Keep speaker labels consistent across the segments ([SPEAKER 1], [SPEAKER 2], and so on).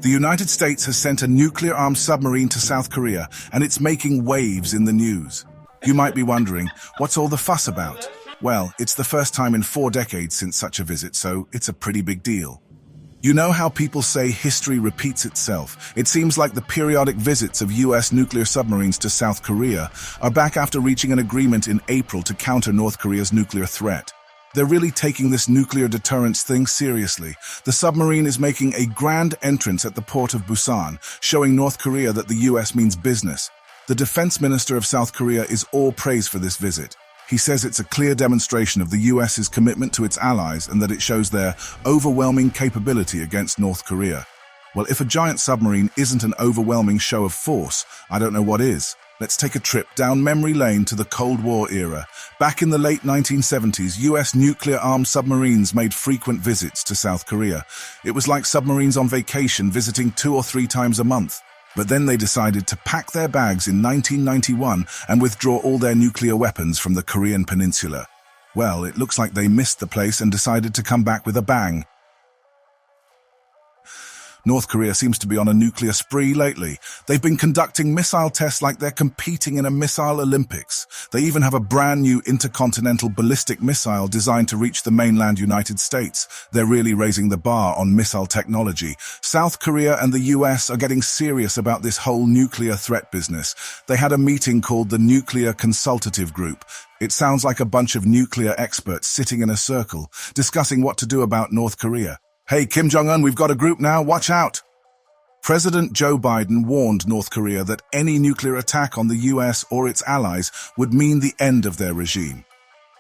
[SPEAKER 1] The United States has sent a nuclear-armed submarine to South Korea, and it's making waves in the news. You might be wondering, what's all the fuss about? Well, it's the first time in 4 decades since such a visit, so it's a pretty big deal. You know how people say history repeats itself? It seems like the periodic visits of US nuclear submarines to South Korea are back after reaching an agreement in April to counter North Korea's nuclear threat. They're really taking this nuclear deterrence thing seriously. The submarine is making a grand entrance at the port of Busan, showing North Korea that the US means business. The defense minister of South Korea is all praise for this visit. He says it's a clear demonstration of the US's commitment to its allies and that it shows their overwhelming capability against North Korea. Well, if a giant submarine isn't an overwhelming show of force, I don't know what is. Let's take a trip down memory lane to the Cold War era. Back in the late 1970s, US nuclear-armed submarines made frequent visits to South Korea. It was like submarines on vacation visiting 2 or 3 times a month. But then they decided to pack their bags in 1991 and withdraw all their nuclear weapons from the Korean peninsula. Well, it looks like they missed the place and decided to come back with a bang. North Korea seems to be on a nuclear spree lately. They've been conducting missile tests like they're competing in a missile Olympics. They even have a brand new intercontinental ballistic missile designed to reach the mainland United States. They're really raising the bar on missile technology. South Korea and the US are getting serious about this whole nuclear threat business. They had a meeting called the Nuclear Consultative Group. It sounds like a bunch of nuclear experts sitting in a circle, discussing what to do about North Korea. Hey, Kim Jong-un, we've got a group now, watch out! President Joe Biden warned North Korea that any nuclear attack on the US or its allies would mean the end of their regime.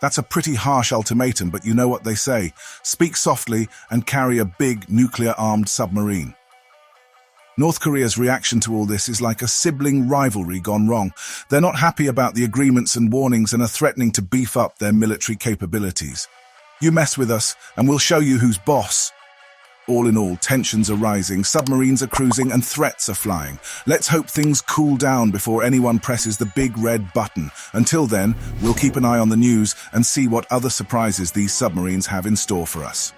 [SPEAKER 1] That's a pretty harsh ultimatum, but you know what they say, speak softly and carry a big nuclear-armed submarine. North Korea's reaction to all this is like a sibling rivalry gone wrong. They're not happy about the agreements and warnings and are threatening to beef up their military capabilities. You mess with us and we'll show you who's boss. All in all, tensions are rising, submarines are cruising, and threats are flying. Let's hope things cool down before anyone presses the big red button. Until then, we'll keep an eye on the news and see what other surprises these submarines have in store for us.